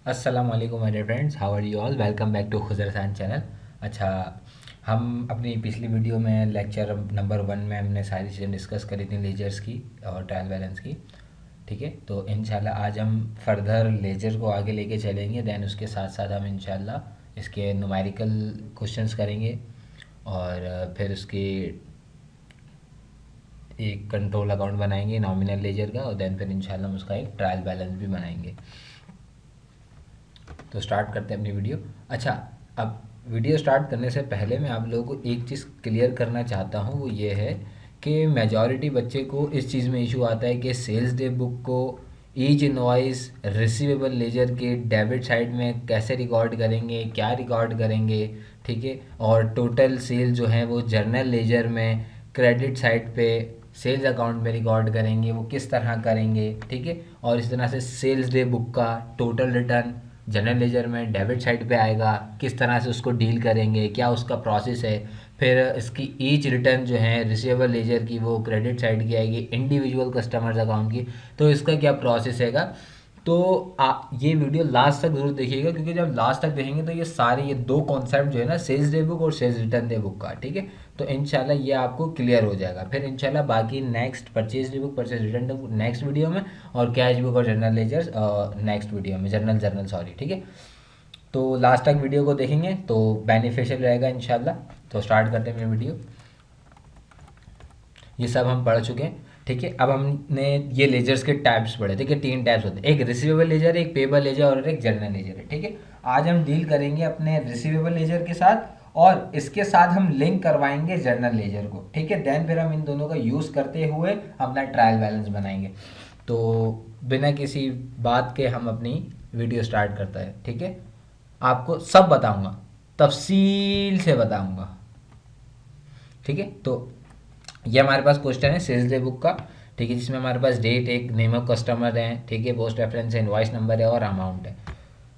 अस्सलाम वालेकुम my dear friends, how are you all. Welcome back to Khujar Khan channel. अच्छा, हम अपनी पिछली वीडियो में लेक्चर नंबर 1 में हमने सारी चीज़ें डिस्कस करी थी लेजर्स की और ट्रायल बैलेंस की। ठीक है, तो इंशाल्लाह आज हम फर्दर लेजर को आगे लेके चलेंगे। देन उसके साथ साथ हम इंशाल्लाह इसके न्यूमेरिकल क्वेश्चंस करेंगे और फिर उसकी एक कंट्रोल अकाउंट बनाएंगे नॉमिनल लेजर का, और देन फिर इंशाल्लाह हम उसका एक ट्रायल बैलेंस भी बनाएंगे। तो स्टार्ट करते हैं अपनी वीडियो। अच्छा, अब वीडियो स्टार्ट करने से पहले मैं आप लोगों को एक चीज़ क्लियर करना चाहता हूँ, वो ये है कि मेजॉरिटी बच्चे को इस चीज़ में इशू आता है कि सेल्स डे बुक को ईच इनवॉइस रिसीवेबल लेजर के डेबिट साइड में कैसे रिकॉर्ड करेंगे, क्या रिकॉर्ड करेंगे। ठीक है, और टोटल सेल जो है वो जर्नल लेजर में क्रेडिट साइड पे सेल्स अकाउंट में रिकॉर्ड करेंगे, वो किस तरह करेंगे। ठीक है, और इस तरह से सेल्स डे बुक का टोटल रिटर्न जनरल लेजर में डेबिट साइड पे आएगा, किस तरह से उसको डील करेंगे, क्या उसका प्रोसेस है। फिर इसकी ईच रिटर्न जो है रिसीवेबल लेजर की वो क्रेडिट साइड की आएगी इंडिविजुअल कस्टमर्स अकाउंट की, तो इसका क्या प्रोसेस हैगा। तो ये वीडियो लास्ट तक जरूर देखिएगा, क्योंकि जब लास्ट तक देखेंगे तो ये दो कॉन्सेप्ट जो है ना, सेल्स डे बुक और सेल्स रिटर्न डे बुक का, ठीक है, तो इंशाल्लाह ये आपको क्लियर हो जाएगा। फिर इंशाल्लाह बाकी next purchase day book, purchase return day book next video में, और कैश बुक और जर्नल लेजर्स नेक्स्ट वीडियो में, जर्नल सॉरी। ठीक है, तो लास्ट तक वीडियो को देखेंगे तो बेनिफिशियल रहेगा इंशाल्लाह। तो स्टार्ट करते हैं मेरी वीडियो। ये सब हम पढ़ चुके हैं। ठीक है, अब हमने ये लेजर्स के टाइप्स पढ़े। ठीक है, 3 टाइप्स होते हैं, एक रिसीवेबल लेजर, एक पेबल लेजर और एक जर्नल लेजर है। ठीक है, आज हम डील करेंगे अपने रिसीवेबल लेजर के साथ, और इसके साथ हम लिंक करवाएंगे जर्नल लेजर को। ठीक है, देन फिर हम इन दोनों का यूज़ करते हुए अपना ट्रायल बैलेंस बनाएंगे। तो बिना किसी बात के हम अपनी वीडियो स्टार्ट करते हैं। ठीक है, आपको सब बताऊंगा, तफसील से बताऊंगा। ठीक है, तो ये हमारे पास क्वेश्चन है सेल्स डे बुक का। ठीक है, जिसमें हमारे पास डेट, एक नेम ऑफ कस्टमर है, ठीक है, पोस्ट रेफरेंस है, इनवॉइस नंबर है और अमाउंट है।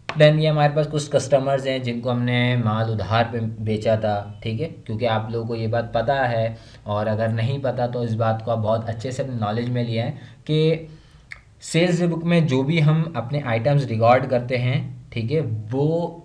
देन ये हमारे पास कुछ कस्टमर्स हैं जिनको हमने माल उधार पे बेचा था। ठीक है, क्योंकि आप लोगों को ये बात पता है, और अगर नहीं पता तो इस बात को आप बहुत अच्छे से नॉलेज में लिया है कि सेल्स डे बुक में जो भी हम अपने आइटम्स रिकॉर्ड करते हैं, ठीक है, वो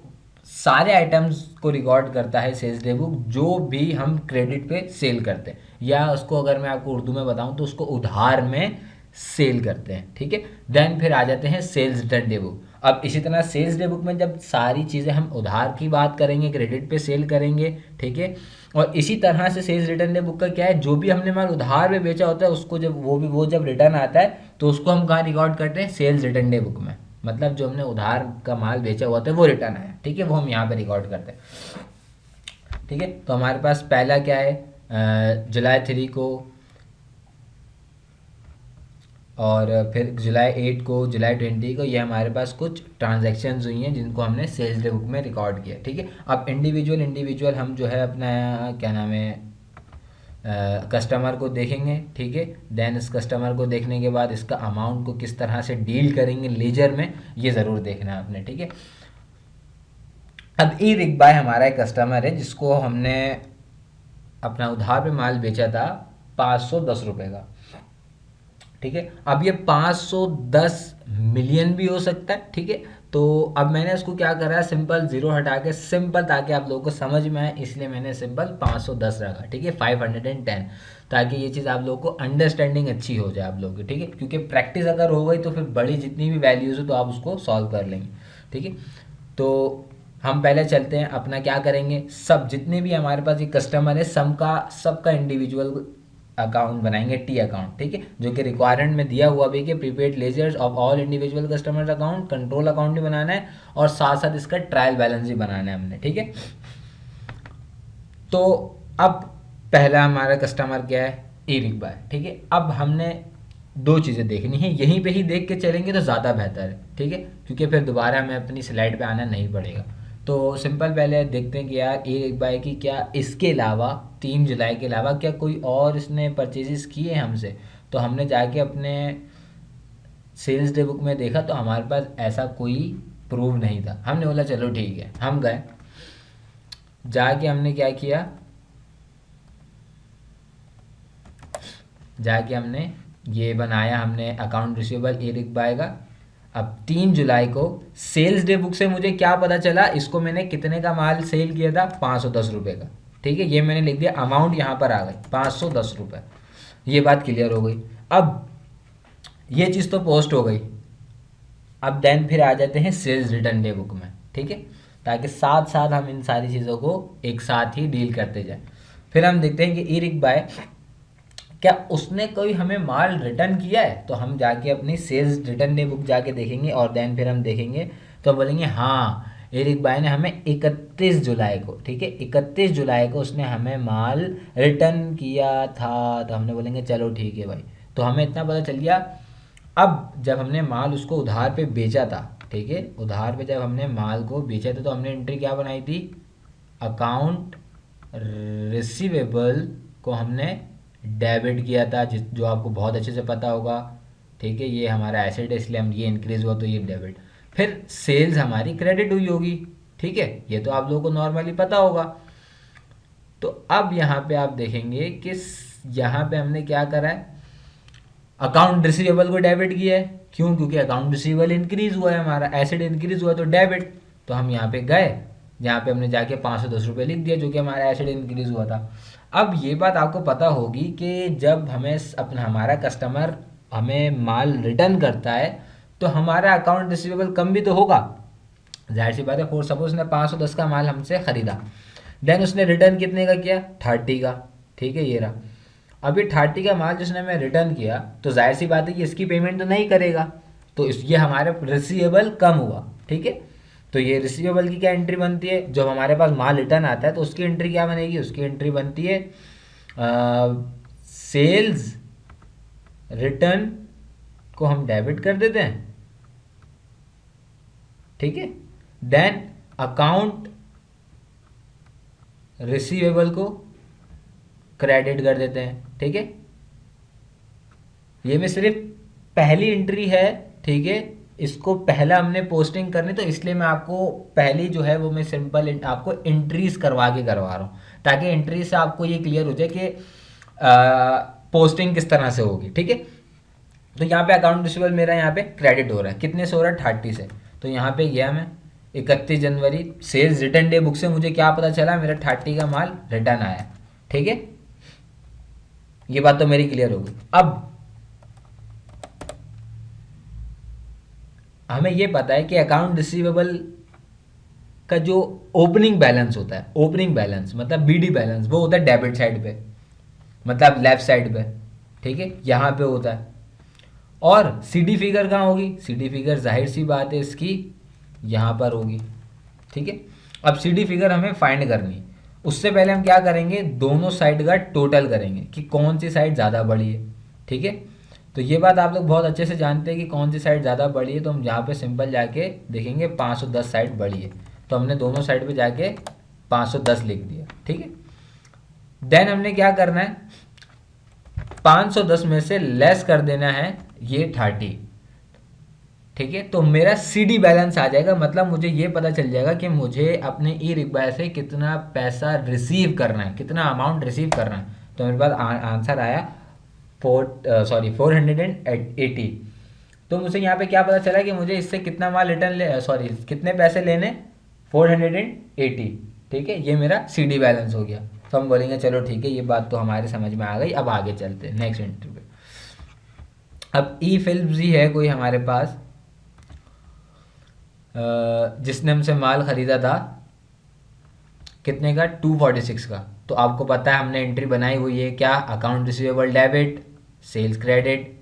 सारे आइटम्स को रिकॉर्ड करता है सेल्स डे बुक, जो भी हम क्रेडिट पे सेल करते हैं, या उसको अगर मैं आपको उर्दू में बताऊं तो उसको उधार में सेल करते हैं। ठीक है, देन फिर आ जाते हैं सेल्स रिटर्न डे बुक। अब इसी तरह सेल्स डे बुक में जब सारी चीज़ें हम उधार की बात करेंगे, क्रेडिट पे सेल करेंगे। ठीक है, और इसी तरह से सेल्स रिटर्न डे बुक का क्या है, जो भी हमने माल उधार में बेचा होता है उसको जब वो जब रिटर्न आता है तो उसको हम कहाँ रिकॉर्ड करते हैं, सेल्स रिटर्न डे बुक में। मतलब जो हमने उधार का माल बेचा हुआ था वो रिटर्न आया, ठीक है, वो हम यहाँ पे रिकॉर्ड करते हैं। ठीक है, तो हमारे पास पहला क्या है, जुलाई 3 को, और फिर जुलाई 8 को, जुलाई 20 को, ये हमारे पास कुछ ट्रांजैक्शंस हुई हैं जिनको हमने सेल्स डे बुक में रिकॉर्ड किया। ठीक है, अब इंडिविजुअल हम जो है अपना क्या नाम है, कस्टमर को देखेंगे। ठीक है, देन इस कस्टमर को देखने के बाद इसका अमाउंट को किस तरह से डील करेंगे लेजर में, ये ज़रूर देखना है आपने। ठीक है, अब ई रिकबाय हमारा एक कस्टमर है जिसको हमने अपना उधार पे माल बेचा था 510 रुपये का। ठीक है, अब ये 510 मिलियन भी हो सकता है। ठीक है, तो अब मैंने इसको क्या करा है, सिंपल जीरो हटा के, सिंपल ताकि आप लोगों को समझ में आए, इसलिए मैंने सिंपल 510 रखा। ठीक है, 510, ताकि ये चीज़ आप लोगों को अंडरस्टैंडिंग अच्छी हो जाए आप लोगों की। ठीक है, क्योंकि प्रैक्टिस अगर हो गई तो फिर बड़ी जितनी भी वैल्यूज़ हो तो आप उसको सॉल्व कर लेंगे। ठीक है, तो हम पहले चलते हैं, अपना क्या करेंगे, सब जितने भी हमारे पास ये कस्टमर है सबका इंडिविजुअल अकाउंट बनाएंगे, टी अकाउंट। ठीक है, जो कि रिक्वायरमेंट में दिया हुआ भी कि prepaid ledgers of all individual customers account, control account भी बनाना है, और साथ साथ इसका ट्रायल बैलेंस भी बनाना है हमने। ठीक है, तो अब पहला हमारा कस्टमर क्या है, ई रिकबाय। ठीक है, अब हमने दो चीज़ें देखनी है, यहीं पे ही देख के चलेंगे तो ज़्यादा बेहतर है। ठीक है, क्योंकि फिर दोबारा हमें अपनी स्लाइड पे आना नहीं पड़ेगा। तो सिंपल पहले देखते हैं कि यार ई रिकबाय की क्या इसके अलावा 3 जुलाई के अलावा क्या कोई और इसने परचेजेस किए हैं हमसे। तो हमने जाके अपने सेल्स डे बुक में देखा तो हमारे पास ऐसा कोई प्रूफ नहीं था। हमने बोला चलो ठीक है, हम गए, जाके हमने क्या किया, जाके हमने ये बनाया, हमने अकाउंट रिसीवेबल ई रिकबाय का अब 3 जुलाई को सेल्स डे बुक से मुझे क्या पता चला, इसको मैंने कितने का माल सेल किया था, 510 रुपये का। ठीक है, ये मैंने लिख दिया, अमाउंट यहाँ पर आ गई 510 रुपये। ये बात क्लियर हो गई। अब ये चीज़ तो पोस्ट हो गई। अब देन फिर आ जाते हैं सेल्स रिटर्न डे बुक में। ठीक है, ताकि साथ साथ हम इन सारी चीज़ों को एक साथ ही डील करते जाएं। फिर हम देखते हैं कि ई रिक बाय, क्या उसने कोई हमें माल रिटर्न किया है, तो हम जाके अपनी सेल्स रिटर्न डे बुक जाके देखेंगे और देन फिर हम देखेंगे तो बोलेंगे हाँ एरिक बाय ने हमें 31 जुलाई को, ठीक है 31 जुलाई को उसने हमें माल रिटर्न किया था। तो हमने बोलेंगे चलो ठीक है भाई, तो हमें इतना पता चल गया। अब जब हमने माल उसको उधार पे बेचा था, ठीक है उधार पे जब हमने माल को बेचा था तो हमने एंट्री क्या बनाई थी, अकाउंट रिसीवेबल को हमने डेबिट किया था, जिस जो आपको बहुत अच्छे से पता होगा। ठीक है, ये हमारा एसेट है इसलिए हम ये इंक्रीज हुआ तो ये डेबिट। फिर सेल्स हमारी क्रेडिट हुई होगी। ठीक है, ये तो आप लोगों को नॉर्मली पता होगा। तो अब यहाँ पे आप देखेंगे कि यहाँ पे हमने क्या करा है, अकाउंट रिसीवेबल को डेबिट किया है। क्यों? क्योंकि अकाउंट रिसीवेबल इंक्रीज हुआ है, हमारा एसेट इंक्रीज हुआ तो डेबिट। तो हम यहाँ पे गए, जहाँ पे हमने जाके 510 रुपये लिख दिया जो कि हमारा एसेट इंक्रीज हुआ था। अब ये बात आपको पता होगी कि जब हमें अपना हमारा कस्टमर हमें माल रिटर्न करता है तो हमारा अकाउंट रिसीवेबल कम भी तो होगा, जाहिर सी बात है। फॉर सपोज उसने 510 का माल हमसे ख़रीदा, देन उसने रिटर्न कितने का किया, 30 का। ठीक है, ये रहा। अभी 30 का माल जिसने हमें रिटर्न किया तो जाहिर सी बात है कि इसकी पेमेंट तो नहीं करेगा, तो ये हमारे रिसीवेबल कम हुआ। ठीक है, तो ये रिसीवेबल की क्या एंट्री बनती है, जब हमारे पास माल रिटर्न आता है तो उसकी एंट्री क्या बनेगी, उसकी एंट्री बनती है सेल्स रिटर्न को हम डेबिट कर देते हैं। ठीक है, देन अकाउंट रिसीवेबल को क्रेडिट कर देते हैं। ठीक है, ये में सिर्फ पहली एंट्री है। ठीक है, इसको पहला हमने पोस्टिंग करनी, तो इसलिए मैं आपको पहली जो है वो मैं सिंपल आपको एंट्रीज करवा रहा हूँ, ताकि एंट्री से आपको ये क्लियर हो जाए कि पोस्टिंग किस तरह से होगी। ठीक है, तो यहाँ पे अकाउंट रिसीवेबल मेरा यहाँ पे क्रेडिट हो रहा है, कितने से हो रहा है, 30 से। तो यहाँ पे गया मैं 31 जनवरी, सेल्स रिटर्न डे बुक से मुझे क्या पता चला, मेरा 30 का माल रिटर्न आया। ठीक है, ये बात तो मेरी क्लियर हो गई। अब हमें ये पता है कि अकाउंट रिसीवेबल का जो ओपनिंग बैलेंस होता है, ओपनिंग बैलेंस मतलब बीडी बैलेंस, वो होता है डेबिट साइड पे, मतलब लेफ्ट साइड पे। ठीक है, यहाँ पे होता है। और सीडी फिगर कहाँ होगी, सीडी फिगर जाहिर सी बात है इसकी यहाँ पर होगी। ठीक है, अब सीडी फिगर हमें फाइंड करनी, उससे पहले हम क्या करेंगे, दोनों साइड का टोटल करेंगे कि कौन सी साइड ज़्यादा बड़ी है। ठीक है, तो ये बात आप लोग बहुत अच्छे से जानते हैं कि कौन सी साइड ज़्यादा बड़ी है, तो हम यहाँ पे सिंपल जाके देखेंगे 510 साइड बड़ी है, तो हमने दोनों साइड पे जाके 510 लिख दिया। ठीक है, देन हमने क्या करना है, 510 में से लेस कर देना है ये 30। ठीक है, तो मेरा सीडी बैलेंस आ जाएगा, मतलब मुझे ये पता चल जाएगा कि मुझे अपने ई रिक्वायर से कितना पैसा रिसीव करना है, कितना अमाउंट रिसीव करना है। तो मेरे पास आंसर आया 480। तो मुझे यहाँ पे क्या पता चला कि मुझे इससे कितना माल रिटर्न कितने पैसे लेने, 480। ठीक है, ये मेरा सीडी बैलेंस हो गया। तो हम बोलेंगे चलो ठीक है, ये बात तो हमारे समझ में आ गई, अब आगे चलते हैं नेक्स्ट एंट्री पे। अब ई फिल्म ही है कोई हमारे पास, जिसने हमसे माल ख़रीदा था कितने का, 246 का। तो आपको पता है हमने एंट्री बनाई हुई है क्या, account receivable debit, sales credit.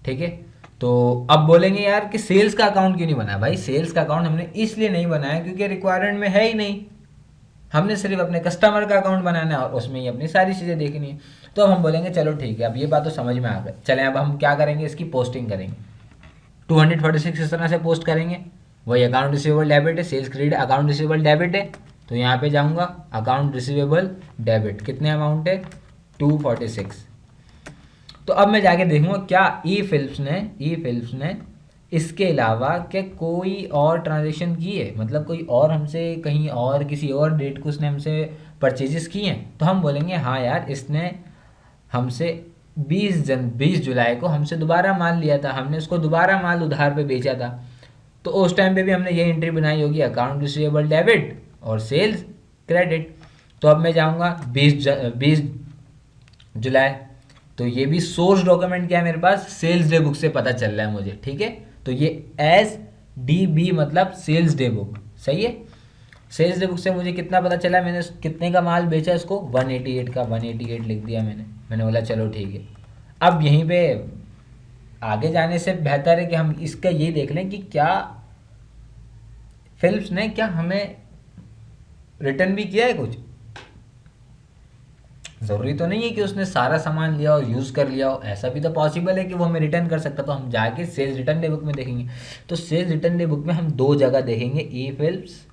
ठीक है, तो अब बोलेंगे यार कि सेल्स का अकाउंट क्यों नहीं बनाया। भाई सेल्स का अकाउंट हमने इसलिए नहीं बनाया क्योंकि रिक्वायरमेंट में है ही नहीं, हमने सिर्फ अपने कस्टमर का अकाउंट बनाना है और उसमें ही अपनी सारी चीज़ें देखनी है। तो अब हम बोलेंगे चलो ठीक है, अब ये बात तो समझ में आ गई, चलें अब हम क्या करेंगे, इसकी पोस्टिंग करेंगे। 246 इस तरह से पोस्ट करेंगे, वही अकाउंट रिसीवेबल डेबिट है, sales credit account receivable debit है। तो यहाँ पे जाऊँगा अकाउंट रिसीवेबल डेबिट, कितने अमाउंट है, 246। तो अब मैं जाके देखूँगा क्या ई फिल्म्स ने इसके अलावा क्या कोई और ट्रांजेक्शन की है, मतलब कोई और हमसे कहीं और किसी और डेट को उसने हमसे परचेजेस किए हैं। तो हम बोलेंगे हाँ यार, इसने हमसे 20 जुलाई को हमसे दोबारा माल लिया था, हमने उसको दोबारा माल उधार पे बेचा था। तो उस टाइम पे भी हमने ये एंट्री बनाई होगी, अकाउंट रिसीवेबल डेबिट और सेल्स क्रेडिट। तो अब मैं जाऊँगा 20 जुलाई, तो ये भी सोर्स डॉक्यूमेंट क्या है मेरे पास, सेल्स डे बुक से पता चल रहा है मुझे, ठीक है। तो ये SDB मतलब सेल्स डे बुक, सही है। सेल्स डे बुक से मुझे कितना पता चला, मैंने कितने का माल बेचा इसको, 188 का, 188 लिख दिया मैंने बोला चलो ठीक है। अब यहीं पे आगे जाने से बेहतर है कि हम इसका ये देख लें कि क्या फिलिप्स ने क्या हमें रिटर्न भी किया है कुछ। ज़रूरी तो नहीं है कि उसने सारा सामान लिया और यूज़ कर लिया हो, ऐसा भी तो पॉसिबल है कि वो हमें रिटर्न कर सकता। तो हम जाके सेल्स रिटर्न डे बुक में देखेंगे। तो सेल्स रिटर्न डे बुक में हम दो जगह देखेंगे। ई फिलिप्स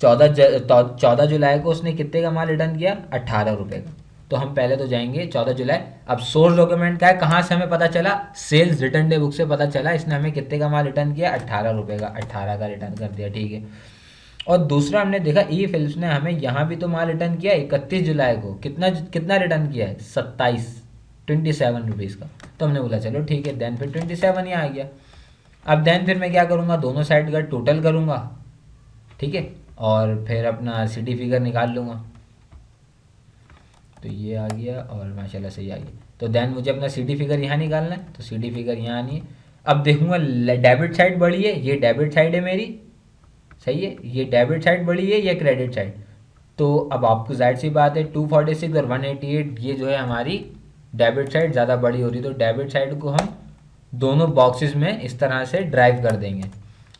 14 जुलाई को उसने कितने का माल रिटर्न किया, 18 रुपये का। तो हम पहले तो जाएंगे 14 जुलाई। अब सोर्स डॉक्यूमेंट का है, कहाँ से हमें पता चला, सेल्स रिटर्न डे बुक से पता चला इसने हमें कितने का माल रिटर्न किया, 18 रुपये का, 18 का रिटर्न कर दिया, ठीक है। और दूसरा हमने देखा ई फिलिप्स ने हमें यहाँ भी तो माल रिटर्न किया 31 जुलाई को, कितना कितना रिटर्न किया है, 27 रुपीज़ का। तो हमने बोला चलो ठीक है, देन फिर 27 ही आ गया। अब देन फिर मैं क्या करूँगा, दोनों साइड का टोटल करूँगा, ठीक है, और फिर अपना सिटी फिगर निकाल लूँगा। तो ये आ गया और माशाल्लाह से ये आ गया। तो देन मुझे अपना सिटी फिगर यहाँ निकालना है, तो सिटी फिगर यहाँ आनी है। अब देखूँगा डेबिट साइड बड़ी है, ये डेबिट साइड है मेरी, सही है, ये डेबिट साइड बड़ी है, ये क्रेडिट साइड। तो अब आपको जाहिर सी बात है 246 और 188 ये जो है हमारी डेबिट साइड ज़्यादा बड़ी हो रही, तो डेबिट साइड को हम दोनों बॉक्सेस में इस तरह से ड्राइव कर देंगे,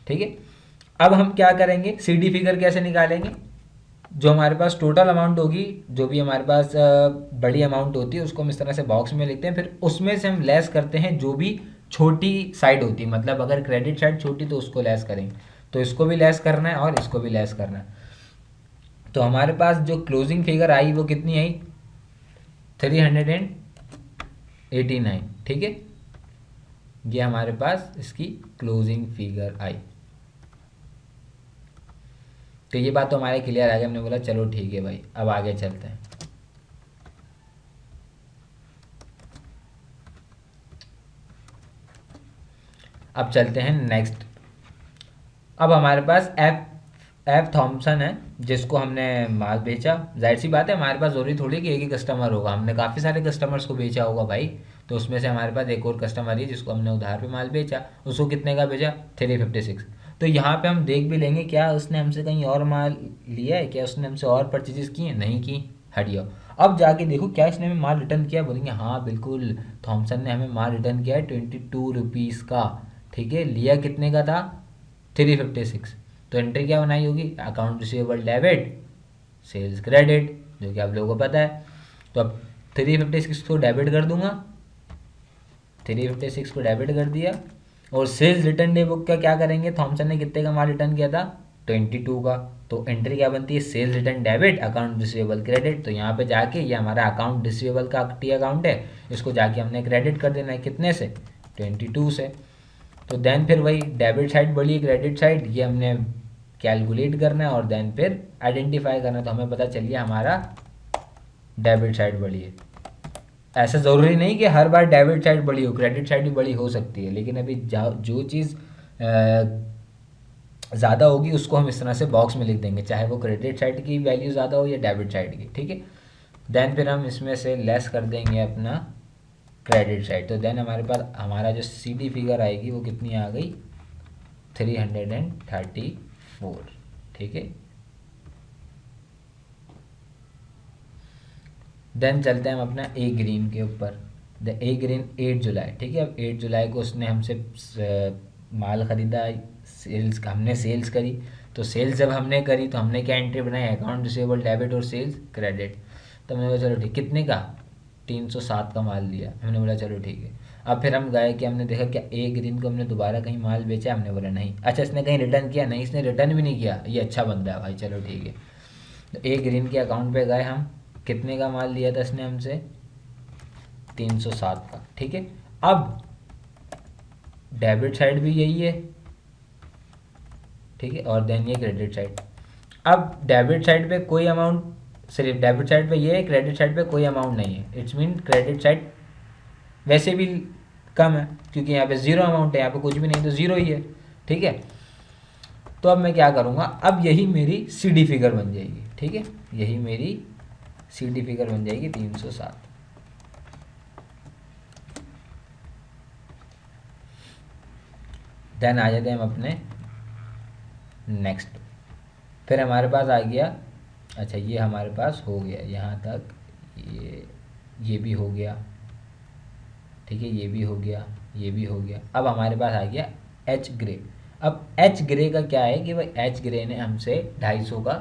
ठीक है। अब हम क्या करेंगे, सीडी फिगर कैसे निकालेंगे, जो हमारे पास टोटल अमाउंट होगी, जो भी हमारे पास बड़ी अमाउंट होती है उसको हम इस तरह से बॉक्स में लिखते हैं, फिर उसमें से हम लेस करते हैं जो भी छोटी साइड होती है, मतलब अगर क्रेडिट साइड छोटी तो उसको लेस करेंगे। तो इसको भी लेस करना है और इसको भी लेस करना है। तो हमारे पास जो क्लोजिंग फिगर आई वो कितनी आई, 389, ठीक है। ये हमारे पास इसकी क्लोजिंग फिगर आई। तो ये बात तो हमारे क्लियर आ गई, हमने बोला चलो ठीक है भाई, अब आगे चलते हैं। अब चलते हैं नेक्स्ट। अब हमारे पास एफ थॉम्सन है, जिसको हमने माल बेचा। जाहिर सी बात है हमारे पास जरूरी थोड़ी कि एक ही कस्टमर होगा, हमने काफ़ी सारे कस्टमर्स को बेचा होगा भाई। तो उसमें से हमारे पास एक और कस्टमर है जिसको हमने उधार पे माल बेचा, उसको कितने का बेचा, 356। तो यहाँ पे हम देख भी लेंगे क्या उसने हमसे कहीं और माल लिया है, क्या उसने हमसे और परचेजेस की है, नहीं की, हटियो। अब जाके देखो क्या इसने हमें माल रिटर्न किया, बोलेंगे हाँ बिल्कुल थॉमसन ने हमें माल रिटर्न किया है 22 रुपीज़ का, ठीक है। लिया कितने का था, 356। तो एंट्री क्या बनाई होगी, account receivable debit sales credit, जो कि आप लोगों को पता है। तो अब 356 को डेबिट कर दूंगा, 356 को डेबिट कर दिया। और सेल्स रिटर्न डे बुक का क्या करेंगे, थॉमसन ने कितने का माल रिटर्न किया था, 22 का। तो एंट्री क्या बनती है, sales return debit account receivable credit. तो यहाँ पे जाके ये हमारा अकाउंट रिसीवेबल का टी अकाउंट है, इसको जाके हमने क्रेडिट कर देना है, कितने से, 22 से। तो देन फिर वही डेबिट साइड बड़ी है, क्रेडिट साइड, ये हमने कैलकुलेट करना है और देन फिर आइडेंटिफाई करना है। तो हमें पता चलिए हमारा डेबिट साइड बड़ी है। ऐसा ज़रूरी नहीं कि हर बार डेबिट साइड बड़ी हो, क्रेडिट साइड भी बड़ी हो सकती है, लेकिन अभी जो चीज़ ज़्यादा होगी उसको हम इस तरह से बॉक्स में लिख देंगे, चाहे वो क्रेडिट साइड की वैल्यू ज़्यादा हो या डेबिट साइड की, ठीक है। देन फिर हम इसमें से लेस कर देंगे अपना क्रेडिट साइड। तो देन हमारे पास हमारा जो सीडी फिगर आएगी वो कितनी आ गई, 334, ठीक है। देन चलते हैं हम अपना ए ग्रीन के ऊपर। द ए ग्रीन 8 जुलाई, ठीक है। अब 8 जुलाई को उसने हमसे माल ख़रीदा, सेल्स हमने सेल्स करी। तो सेल्स जब हमने करी तो हमने क्या एंट्री बनाई, अकाउंट रिसीवेबल डेबिट और सेल्स क्रेडिट। तो हमने बोला चलो ठीक, कितने का, 307 का माल लिया। हमने बोला चलो ठीक है। अब फिर हम गए कि हमने देखा क्या ए ग्रीन को हमने दोबारा कहीं माल बेचा, हमने बोला नहीं। अच्छा इसने कहीं रिटर्न किया, नहीं इसने रिटर्न भी नहीं किया, ये अच्छा बंदा है भाई, चलो ठीक है। तो ए ग्रीन के अकाउंट पे गए हम, कितने का माल लिया था इसने हमसे, 307 का, ठीक है। अब डेबिट साइड भी यही है, ठीक है, और देन ये क्रेडिट साइड। अब डेबिट साइड पे कोई अमाउंट, सिर्फ डेबिट साइड पे ये है, क्रेडिट साइड पे कोई अमाउंट नहीं है। इट्स मीन क्रेडिट साइड वैसे भी कम है, क्योंकि यहाँ पे ज़ीरो अमाउंट है, यहाँ पे कुछ भी नहीं तो ज़ीरो ही है, ठीक है। तो अब मैं क्या करूँगा, अब यही मेरी सी डी फिगर बन जाएगी, ठीक है, यही मेरी सी डी फिगर बन जाएगी 307। देन आ जाते हैं हम अपने नेक्स्ट। फिर हमारे पास आ गया, अच्छा ये हमारे पास हो गया यहाँ तक, ये भी हो गया, ठीक है, ये भी हो गया, ये भी हो गया। अब हमारे पास आ गया एच ग्रे। अब एच ग्रे का क्या है कि भाई एच ग्रे ने हमसे 250 का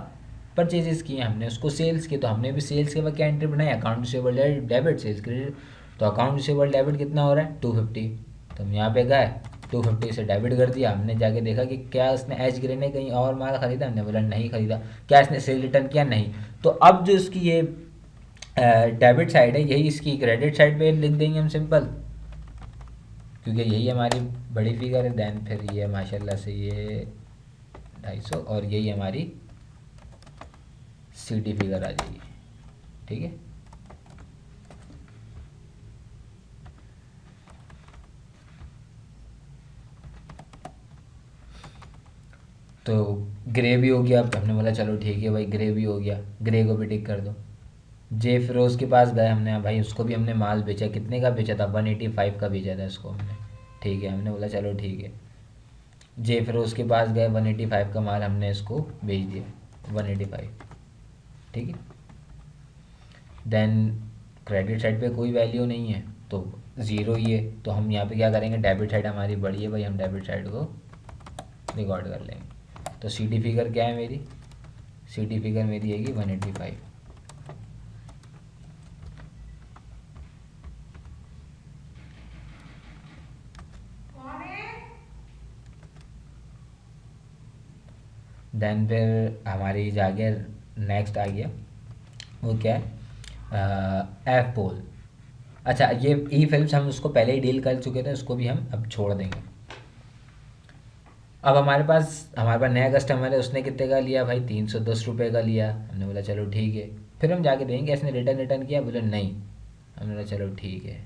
परचेजेस किए, हमने उसको सेल्स किए, तो हमने भी सेल्स के बाद क्या एंट्री बनाई, account receivable debit sales credit. तो अकाउंट रिसीवेबल डेबिट कितना हो रहा है 250, तो हम यहाँ पे गए 250 से डेबिट कर दिया। हमने जाके देखा कि क्या उसने एच ग्रे ने कहीं और माल खरीदा, हमने बोला नहीं खरीदा। क्या इसने सेल रिटर्न किया, नहीं। तो अब जो इसकी ये डेबिट साइड है, यही इसकी क्रेडिट साइड पे लिख देंगे हम सिंपल, क्योंकि यही हमारी बड़ी फिगर है। देन फिर ये माशाल्लाह से ये 250 और यही हमारी सी डी फिगर आ जाएगी, ठीक है। तो ग्रे भी हो गया, अब हमने बोला चलो ठीक है भाई ग्रे भी हो गया, ग्रे को भी टिक कर दो। जे फिरोज़ के पास गए हमने, भाई उसको भी हमने माल बेचा, कितने का बेचा था 185 का बेचा था इसको हमने, ठीक है। हमने बोला चलो ठीक है, जे फिरोज़ के पास गए 185 का माल हमने इसको बेच दिया 185, ठीक है। देन क्रेडिट साइड पे कोई वैल्यू नहीं है तो ज़ीरो ही है, तो हम यहाँ पे क्या करेंगे, डेबिट साइड हमारी बड़ी है भाई, हम डेबिट साइड को रिकॉर्ड कर लेंगे। तो सी डी फिगर क्या है मेरी, सी डी फिगर मेरी आएगी 185। देन फिर हमारी जा गया, नेक्स्ट आ गया वो क्या है, एफ पोल। अच्छा ये ई फिल्म्स हम उसको पहले ही डील कर चुके थे, उसको भी हम अब छोड़ देंगे। अब हमारे पास नया कस्टमर है, उसने कितने का लिया भाई 310 रुपये का लिया। हमने बोला चलो ठीक है। फिर हम जाके देखेंगे इसने रिटर्न किया, बोले नहीं। हमने बोला चलो ठीक है,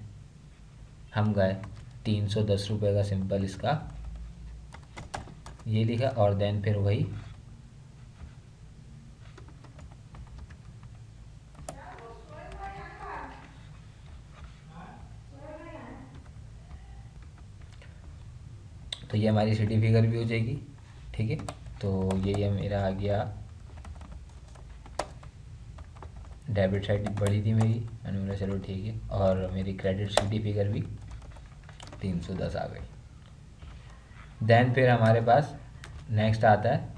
हम गए 310 रुपये का सिंपल इसका ये लिखा, और देन फिर वही तो ये हमारी सिटी फिगर भी हो जाएगी, ठीक है। तो ये मेरा आ गया, डेबिट साइड बड़ी थी मेरी, मैंने बोला चलो ठीक है, और मेरी क्रेडिट सिटी फिगर भी 310 आ गई। देन फिर हमारे पास नेक्स्ट आता है,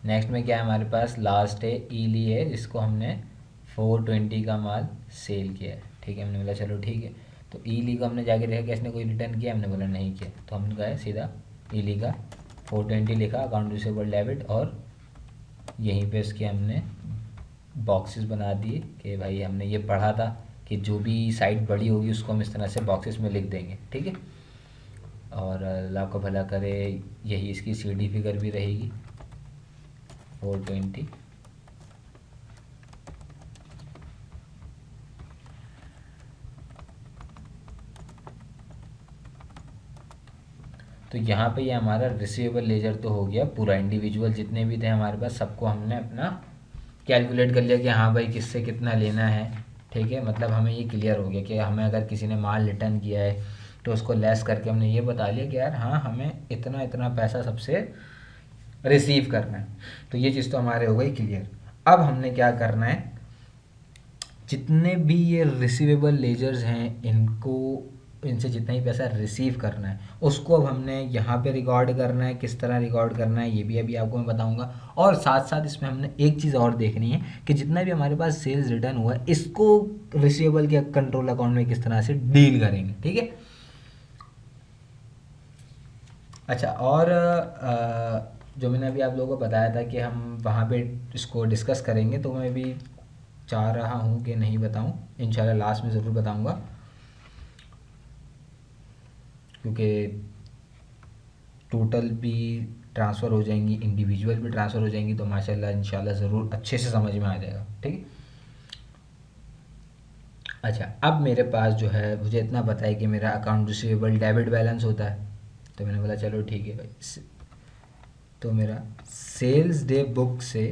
नेक्स्ट में क्या है हमारे पास, लास्ट है ई ली है, जिसको हमने 420 का माल सेल किया है, ठीक है। हमने बोला चलो ठीक है, तो ई ली को हमने जाके देखा कि इसने कोई रिटर्न किया, हमने बोला नहीं किया, तो हम गए सीधा ई ली का 420 लिखा, अकाउंट रिसीवेबल डेबिट, और यहीं पे इसके हमने बॉक्सेस बना दिए कि भाई हमने ये पढ़ा था कि जो भी साइट बड़ी होगी उसको हम इस तरह से बॉक्सेस में लिख देंगे, ठीक है। और अल्लाह को भला करे, यही इसकी सी डी फिगर भी रहेगी 420। तो यहाँ पे ये हमारा रिसीवेबल लेजर तो हो गया पूरा, इंडिविजुअल जितने भी थे हमारे पास सबको हमने अपना कैलकुलेट कर लिया कि हाँ भाई किससे कितना लेना है, ठीक है। मतलब हमें ये क्लियर हो गया कि हमें अगर किसी ने माल रिटर्न किया है तो उसको लेस करके हमने ये बता लिया कि यार हाँ हमें इतना इतना पैसा सबसे रिसीव करना है। तो ये चीज़ तो हमारे हो गई क्लियर। अब हमने क्या करना है, जितने भी ये रिसीवेबल लेजर्स हैं इनसे जितना ही पैसा रिसीव करना है उसको अब हमने यहाँ पे रिकॉर्ड करना है। किस तरह रिकॉर्ड करना है ये भी अभी आपको मैं बताऊंगा, और साथ साथ इसमें हमने एक चीज़ और देखनी है कि जितना भी हमारे पास सेल्स रिटर्न हुआ है इसको रिसीवेबल के कंट्रोल अकाउंट में किस तरह से डील करेंगे, ठीक है। अच्छा, और जो मैंने अभी आप लोगों को बताया था कि हम वहाँ पे इसको डिस्कस करेंगे, तो मैं भी चाह रहा हूँ कि नहीं बताऊँ, इंशाल्लाह लास्ट में ज़रूर बताऊँगा, क्योंकि टोटल भी ट्रांसफ़र हो जाएंगी, इंडिविजुअल भी ट्रांसफ़र हो जाएंगी, तो माशाल्लाह इंशाल्लाह ज़रूर अच्छे से समझ में आ जाएगा, ठीक है। अच्छा, अब मेरे पास जो है मुझे इतना पता है कि मेरा अकाउंट रिसीवेबल डेबिट बैलेंस होता है, तो मैंने बोला चलो ठीक है भाई, तो मेरा सेल्स डे बुक से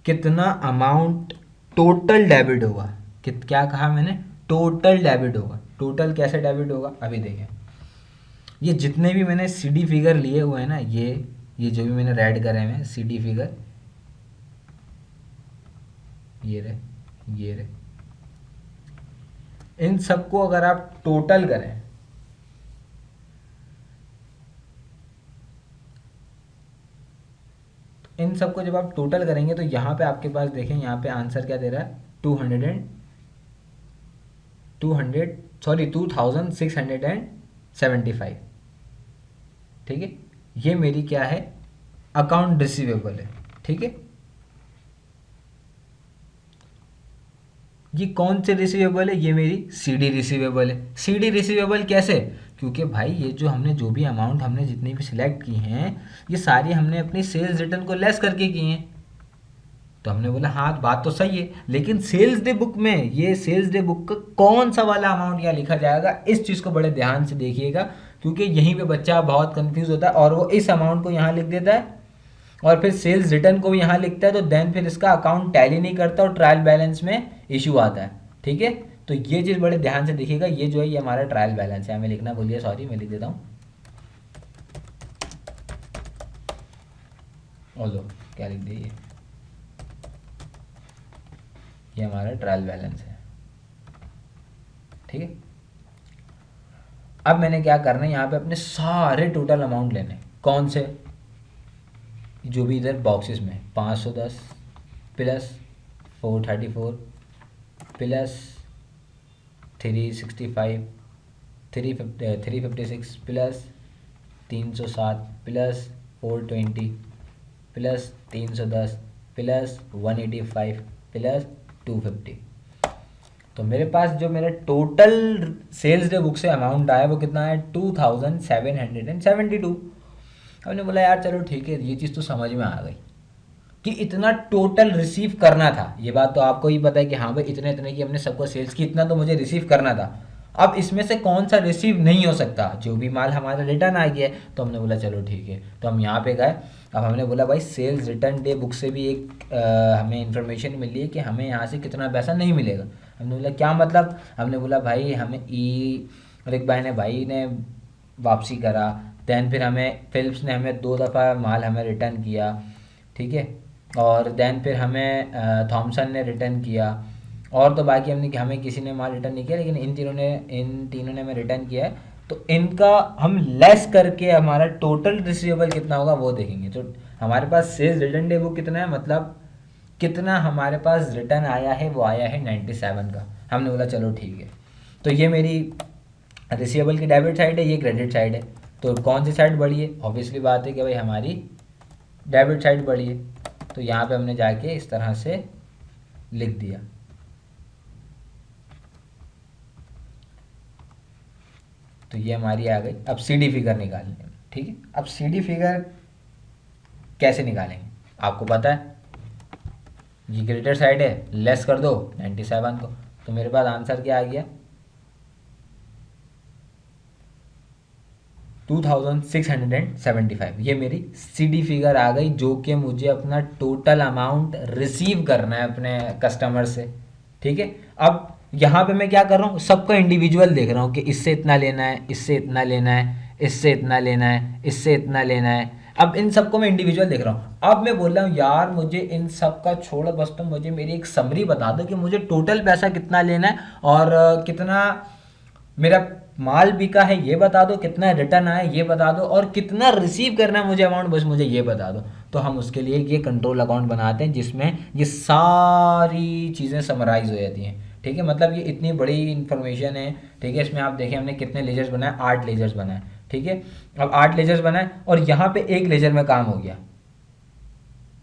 कितना अमाउंट टोटल डेबिट होगा, क्या कहा मैंने, टोटल डेबिट होगा। टोटल कैसे डेबिट होगा अभी देखें। ये जितने भी मैंने सीडी फिगर लिए हुए हैं ना, ये जो भी मैंने रेड करे हैं सीडी फिगर, ये रहे, इन सबको अगर आप टोटल करें, इन सबको जब आप टोटल करेंगे तो यहाँ पे आपके पास देखें, यहाँ पे आंसर क्या दे रहा है, 2675। ठीक है, ये मेरी क्या है, अकाउंट रिसीवेबल है। ठीक है, ये कौन से रिसीवेबल है, ये मेरी सीडी रिसीवेबल है। सीडी रिसीवेबल कैसे, क्योंकि भाई ये जो हमने जो भी अमाउंट हमने जितनी भी सिलेक्ट की हैं, ये सारी हमने अपनी सेल्स रिटर्न को लेस करके की हैं। तो हमने बोला हाँ बात तो सही है, लेकिन सेल्स डे बुक में, ये सेल्स डे बुक का कौन सा वाला अमाउंट यहाँ लिखा जाएगा, इस चीज़ को बड़े ध्यान से देखिएगा, क्योंकि यहीं पे बच्चा बहुत कंफ्यूज होता है और वो इस अमाउंट को यहाँ लिख देता है और फिर सेल्स रिटर्न को भी यहाँ लिखता है, तो देन फिर इसका अकाउंट टैली नहीं करता और ट्रायल बैलेंस में इशू आता है। ठीक है, तो ये चीज़ बड़े ध्यान से देखिएगा। ये जो है ये हमारा ट्रायल बैलेंस है, हमें लिखना भूलिए, सॉरी मैं लिख देता हूँ। और लो क्या लिख दिए, ये हमारा ट्रायल बैलेंस है। ठीक है, अब मैंने क्या करना है, यहाँ पे अपने सारे टोटल अमाउंट लेने, कौन से, जो भी इधर बॉक्सेस में 510 plus 434 plus 365 356 plus 307 plus 420 plus 310 plus 185 plus 250। तो मेरे पास जो मेरा टोटल सेल्स डे बुक से अमाउंट आया वो कितना है, 2772। हमने बोला यार चलो ठीक है, ये चीज़ तो समझ में आ गई कि इतना टोटल रिसीव करना था। ये बात तो आपको ही पता है कि हाँ भाई इतने इतने की हमने सबको सेल्स की, इतना तो मुझे रिसीव करना था। अब इसमें से कौन सा रिसीव नहीं हो सकता, जो भी माल हमारा रिटर्न आ गया है। तो हमने बोला चलो ठीक है, तो हम यहाँ पे गए। अब हमने बोला भाई सेल्स रिटर्न डे बुक से भी एक हमें इन्फॉर्मेशन मिली है कि हमें यहाँ से कितना पैसा नहीं मिलेगा। हमने बोला क्या मतलब, हमने बोला भाई हमें ऋक भाई ने वापसी करा, दैन फिर हमें फिलिप्स ने हमें 2 दफ़ा माल हमें रिटर्न किया। ठीक है, और दैन फिर हमें थॉमसन ने रिटर्न किया, और तो बाकी हमें किसी ने माल रिटर्न नहीं किया, लेकिन इन तीनों ने हमें रिटर्न किया है। तो इनका हम लेस करके हमारा टोटल रिसीवेबल कितना होगा वो देखेंगे। तो हमारे पास सेल्स रिटर्न डे बुक कितना है, मतलब कितना हमारे पास रिटर्न आया है, वो आया है 97 का। हमने बोला चलो ठीक है, तो ये मेरी रिसीवेबल की डेबिट साइड है, ये क्रेडिट साइड है। तो कौन सी साइड बढ़ी है, ऑब्वियसली बात है कि भाई हमारी डेबिट साइड बढ़ी है। तो यहाँ पे हमने जाके इस तरह से लिख दिया। तो ये हमारी आ गई। अब सीडी फिगर निकालेंगे। ठीक है, अब सीडी फिगर कैसे निकालेंगे, आपको पता है ये ग्रेटर साइड है, लेस कर दो 97 को। तो मेरे पास आंसर क्या आ गया, 2675। ये मेरी सीडी फिगर आ गई, जो कि मुझे अपना टोटल अमाउंट रिसीव करना है अपने कस्टमर से। ठीक है, अब यहाँ पे मैं क्या कर रहा हूँ, सबका इंडिविजुअल देख रहा हूँ कि इससे इतना लेना है, इससे इतना लेना है, इससे इतना लेना है, इससे इतना लेना है। अब इन सबको मैं इंडिविजुअल देख रहा हूँ। अब मैं बोल रहा हूँ यार मुझे इन सब का छोड़ो, बस तुम मुझे मेरी एक समरी बता दो कि मुझे टोटल पैसा कितना लेना है और कितना मेरा माल बिका है ये बता दो, कितना रिटर्न आया ये बता दो, और कितना रिसीव करना है मुझे अमाउंट, बस मुझे ये बता दो। तो हम उसके लिए ये कंट्रोल अकाउंट बनाते हैं जिसमें ये सारी चीज़ें समराइज हो जाती हैं। ठीक है, मतलब ये इतनी बड़ी इन्फॉर्मेशन है। ठीक है, इसमें आप देखें हमने कितने लेजर्स बनाए, 8 लेजर्स बनाए। ठीक है, अब 8 लेजर्स बनाए और यहाँ पे एक लेजर में काम हो गया।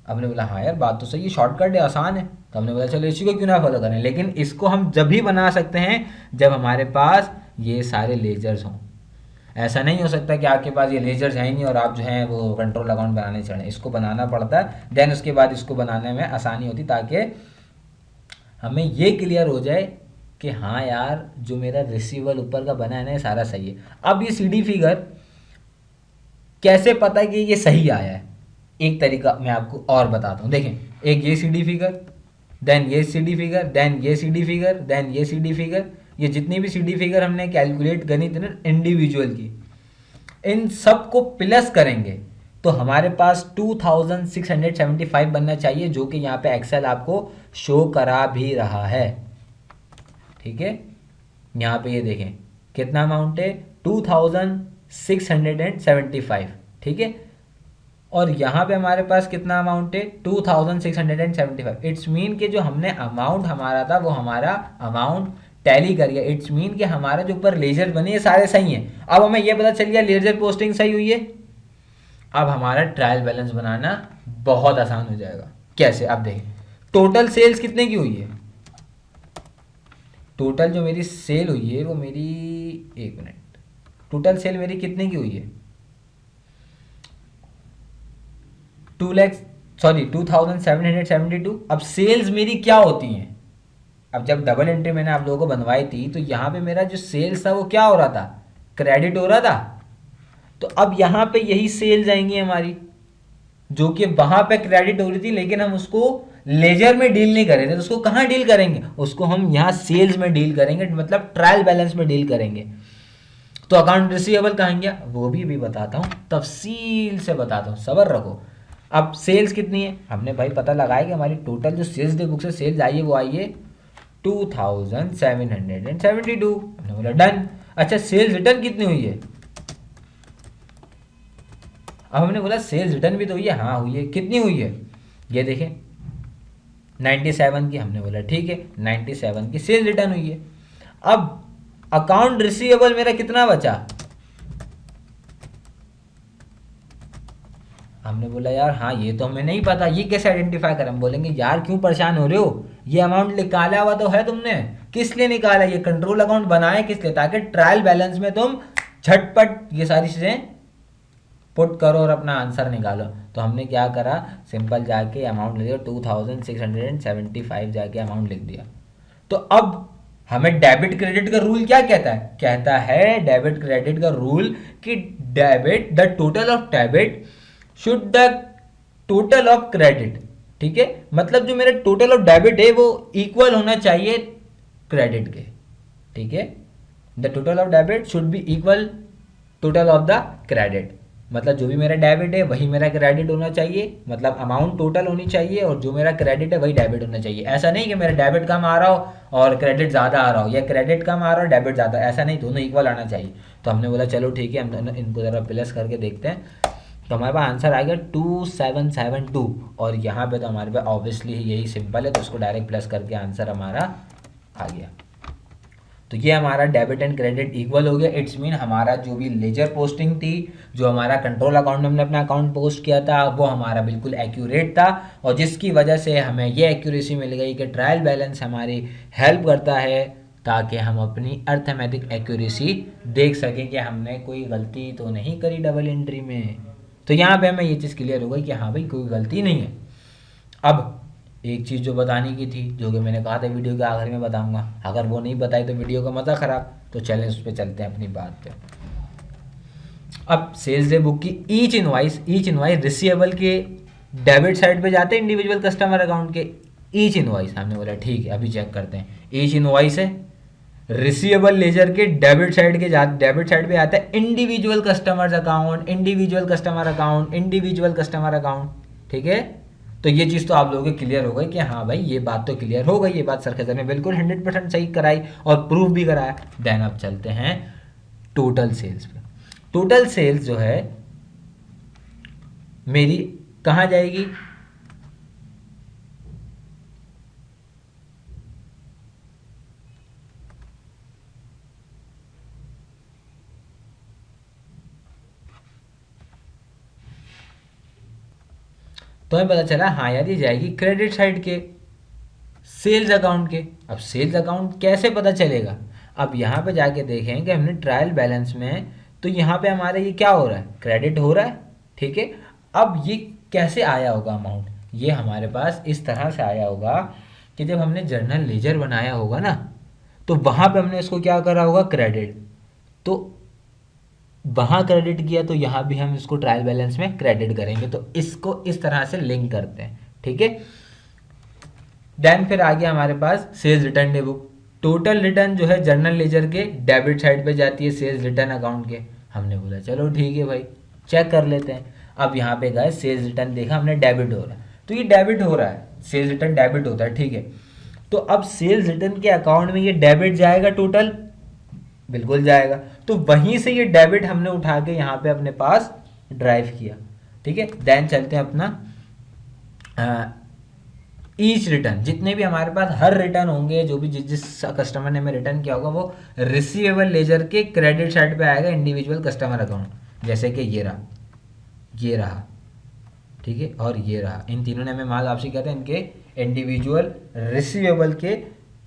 हमने बोला हाँ यार बात तो सही है, शॉर्टकट है, आसान है। तो हमने बोला चलो इसी को क्यों ना फॉलो करें, लेकिन इसको हम जब भी बना सकते हैं जब हमारे पास ये सारे लेजर्स हों। ऐसा नहीं हो सकता कि आपके पास ये लेजर्स हैं ही नहीं और आप जो हैं वो कंट्रोल अकाउंट बनाने चढ़ें। इसको बनाना पड़ता है, देन उसके बाद इसको बनाने में आसानी होती, ताकि हमें ये क्लियर हो जाए कि हाँ यार जो मेरा रिसीवल ऊपर का बना है ना ये सारा सही है। अब ये सीडी फिगर कैसे पता कि ये सही आया है? एक तरीका मैं आपको और बताता हूँ। देखें, एक ये सी डी फिगर, देन ये सी डी फिगर, देन ये सी डी फिगर, देन ये सी डी फिगर, ये जितनी भी सी डी फिगर हमने कैलकुलेट करी थी ना इंडिविजुअल की, इन सब को प्लस करेंगे तो हमारे पास 2675 बनना चाहिए, जो कि यहाँ पे एक्सेल आपको शो करा भी रहा है। ठीक है, यहाँ पे ये देखें कितना अमाउंट है, 2675। ठीक है, और यहाँ पे हमारे पास कितना अमाउंट है, 2675। इट्स मीन कि जो हमने अमाउंट हमारा था वो हमारा अमाउंट टैली कर गया। इट्स मीन कि हमारा जो ऊपर लेजर बने ये सारे सही हैं। अब हमें ये पता चल गया लेजर पोस्टिंग सही हुई है। अब हमारा ट्रायल बैलेंस बनाना बहुत आसान हो जाएगा। कैसे? अब देखें, टोटल सेल्स कितने की हुई है, टोटल जो मेरी सेल हुई है वो मेरी, एक मिनट, टोटल सेल मेरी कितने की हुई है, 2772। अब सेल्स मेरी क्या होती हैं? अब जब डबल एंट्री मैंने आप लोगों को बनवाई थी तो यहाँ पे मेरा जो सेल्स था वो क्या हो रहा था, क्रेडिट हो रहा था। तो अब यहाँ पे यही सेल्स आएंगी हमारी, जो कि वहां पे क्रेडिट हो रही थी, लेकिन हम उसको लेजर में डील नहीं कर रहे थे। तो उसको कहाँ डील करेंगे, उसको हम यहाँ सेल्स में डील करेंगे, मतलब ट्रायल बैलेंस में डील करेंगे। तो अकाउंट रिसीवेबल कहाँ गया वो भी अभी बताता हूँ, तफसील से बताता हूँ, सब्र रखो। अब सेल्स कितनी है, हमने भाई पता लगाया कि हमारी टोटल जो सेल्स डे बुक से सेल्स आई है वो आई है 2772। हमने बोला डन। अच्छा, सेल्स रिटर्न कितनी हुई है, अब हमने बोला सेल्स रिटर्न भी तो हुई है, हाँ हुई है, कितनी हुई है, ये देखें 97 की। हमने बोला ठीक है, 97 की सेल्स रिटर्न हुई है। अब अकाउंट रिसीवेबल मेरा कितना बचा, हमने बोला यार हाँ ये तो हमें नहीं पता, ये कैसे आइडेंटिफाई करें। हम बोलेंगे यार क्यों परेशान हो रहे हो, ये अमाउंट निकाला हुआ तो है तुमने, किस लिए निकाला, ये कंट्रोल अकाउंट बनाया किस लिए, ताकि ट्रायल बैलेंस में तुम झटपट ये सारी चीज़ें पुट करो और अपना आंसर निकालो। तो हमने क्या करा, सिंपल जाके अमाउंट लिख दिया 2675, जाके अमाउंट लिख दिया। तो अब हमें डेबिट क्रेडिट का रूल क्या कहता है, कहता है डेबिट क्रेडिट का रूल कि debit the total of debit should the total of credit. ठीक है, मतलब जो मेरा टोटल ऑफ डेबिट है वो इक्वल होना चाहिए क्रेडिट के। ठीक है, the total of debit should be equal total of the credit, मतलब जो भी मेरा डेबिट है वही मेरा क्रेडिट होना चाहिए, मतलब अमाउंट टोटल होनी चाहिए और जो मेरा क्रेडिट है वही डेबिट होना चाहिए। ऐसा नहीं कि मेरा डेबिट कम आ रहा हो और क्रेडिट ज़्यादा आ रहा हो, या क्रेडिट कम आ रहा हो डेबिट ज़्यादा, ऐसा नहीं, दोनों इक्वल आना चाहिए। तो हमने बोला चलो ठीक है, हम दोनों इनको ज़रा प्लस करके देखते हैं। तो हमारे पास आंसर आ गया 2772, और यहाँ पे तो हमारे पास ऑब्वियसली यही सिंपल है, तो उसको डायरेक्ट प्लस करके आंसर हमारा आ गया। तो ये हमारा डेबिट एंड क्रेडिट इक्वल हो गया। इट्स मीन हमारा जो भी लेजर पोस्टिंग थी, जो हमारा कंट्रोल अकाउंट में हमने अपना अकाउंट पोस्ट किया था, वो हमारा बिल्कुल एक्यूरेट था, और जिसकी वजह से हमें ये एक्यूरेसी मिल गई कि ट्रायल बैलेंस हमारी हेल्प करता है ताकि हम अपनी अर्थमेटिक एक्यूरेसी देख सकें कि हमने कोई गलती तो नहीं करी डबल एंट्री में। तो यहाँ पे हमें ये चीज़ क्लियर हो गई कि हाँ भाई कोई गलती नहीं है। अब एक चीज़ जो बताने की थी, जो कि मैंने कहा था वीडियो के आखिर में बताऊंगा, अगर वो नहीं बताई तो वीडियो का मज़ा ख़राब। तो चलें उस पर चलते हैं अपनी बात पे। अब सेल्स डे बुक की ईच इनवाइस रिसीवेबल के डेबिट साइड पे जाते हैं, इंडिविजुअल कस्टमर अकाउंट के ईच इनवाइस। हमने बोला ठीक है, अभी चेक करते हैं। ईच इनवाइस है रिसीवेबल लेजर के डेबिट साइड पे आता है individual customer account, individual customer account, individual customer account. ठीक है, तो ये चीज़ तो आप लोगों को क्लियर हो गई कि हाँ भाई ये बात तो क्लियर हो गई, ये बात सरखेजर ने बिल्कुल 100% सही कराई और प्रूफ भी कराया। देन अब चलते हैं टोटल सेल्स पे। टोटल सेल्स जो है मेरी कहाँ जाएगी, तो हमें पता चला हाँ यार ये जाएगी क्रेडिट साइड के सेल्स अकाउंट के। अब सेल्स अकाउंट कैसे पता चलेगा, अब यहाँ पे जाके देखें कि हमने ट्रायल बैलेंस में, तो यहाँ पे हमारा ये क्या हो रहा है, क्रेडिट हो रहा है। ठीक है, अब ये कैसे आया होगा अमाउंट, ये हमारे पास इस तरह से आया होगा कि जब हमने जर्नल लेजर बनाया होगा ना, तो वहाँ पे हमने इसको क्या करा होगा, क्रेडिट। तो वहाँ क्रेडिट किया तो यहाँ भी हम इसको ट्रायल बैलेंस में क्रेडिट करेंगे। तो इसको इस तरह से लिंक करते हैं, ठीक है। देन फिर आ गया हमारे पास sales return day book. Total return जो है जर्नल लेजर के डेबिट साइड पे जाती है सेल्स रिटर्न अकाउंट के। हमने बोला चलो ठीक है भाई, चेक कर लेते हैं। अब यहाँ पे गए सेल्स रिटर्न देखा हमने डेबिट हो रहा है, तो ये डेबिट हो रहा है, सेल्स रिटर्न डेबिट होता है, ठीक है। तो अब सेल्स रिटर्न के अकाउंट में ये डेबिट जाएगा टोटल, बिल्कुल जाएगा। तो वहीं से ये डेबिट हमने उठा के यहाँ पे अपने पास ड्राइव किया, ठीक है। देन चलते हैं अपना ईच रिटर्न, जितने भी हमारे पास हर रिटर्न होंगे, जो भी जिस जिस कस्टमर ने हमें रिटर्न किया होगा वो रिसीवेबल लेजर के क्रेडिट साइड पे आएगा, इंडिविजुअल कस्टमर अकाउंट। जैसे कि ये रहा, ये रहा, ठीक है, और ये रहा। इन तीनों ने हमें माल वापसी किया था, इनके इंडिविजुअल रिसीवेबल के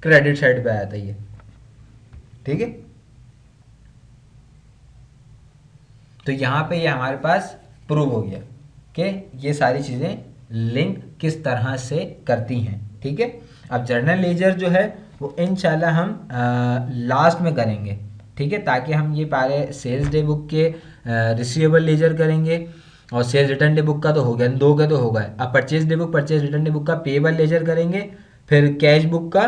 क्रेडिट साइड पे आया था ये, ठीक है। तो यहाँ पे ये हमारे पास प्रूव हो गया कि ये सारी चीज़ें लिंक किस तरह से करती हैं, ठीक है। अब जर्नल लेजर जो है वो इंशाल्लाह हम लास्ट में करेंगे, ठीक है, ताकि हम ये पहले सेल्स डे बुक के रिसीवेबल लेजर करेंगे, और सेल्स रिटर्न डे बुक का तो हो गया, दो का तो होगा। अब purchase day book, purchase return day book का पेबल लेजर करेंगे, फिर कैश बुक का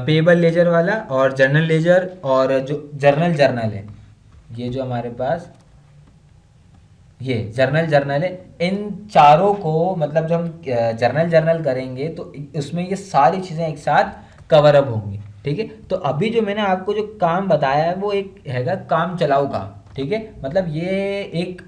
पेबल लेजर वाला, और जर्नल लेजर, और जो जर्नल है, ये जो हमारे पास ये जर्नल है, इन चारों को मतलब जब हम जर्नल करेंगे तो उसमें ये सारी चीज़ें एक साथ कवर अप होंगी, ठीक है। तो अभी जो मैंने आपको जो काम बताया है वो एक हैगा काम चलाओ काम, ठीक है। मतलब ये एक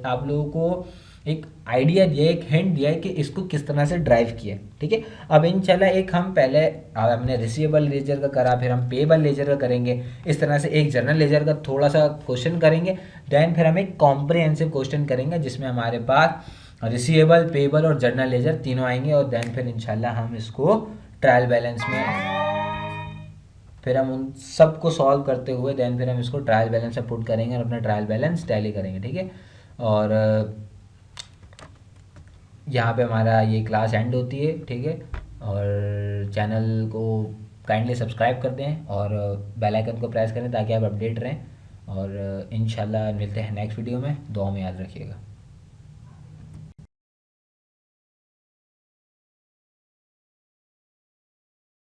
आप लोगों को एक आइडिया दिया, एक हिंट दिया है कि इसको किस तरह से ड्राइव किया, ठीक है। अब इंशाल्लाह एक हम पहले हमने रिसीवेबल लेजर का करा, फिर हम पेबल लेजर का करेंगे, इस तरह से एक जर्नल लेजर का थोड़ा सा क्वेश्चन करेंगे। देन फिर हम एक कॉम्प्रिहेंसिव क्वेश्चन करेंगे जिसमें हमारे पास रिसीवेबल, पेबल और जर्नल लेजर तीनों आएंगे, और देन फिर इंशाल्लाह हम इसको ट्रायल बैलेंस में फिर हम उन सबको सॉल्व करते हुए देन फिर हम इसको ट्रायल बैलेंस में पुट करेंगे और अपना ट्रायल बैलेंस टैली करेंगे, ठीक है। और यहाँ पे हमारा ये क्लास एंड होती है, ठीक है। और चैनल को काइंडली सब्सक्राइब कर दें और बेल आइकन को प्रेस करें ताकि आप अपडेट रहें, और इंशाल्लाह मिलते हैं नेक्स्ट वीडियो में। दुआ में याद रखिएगा।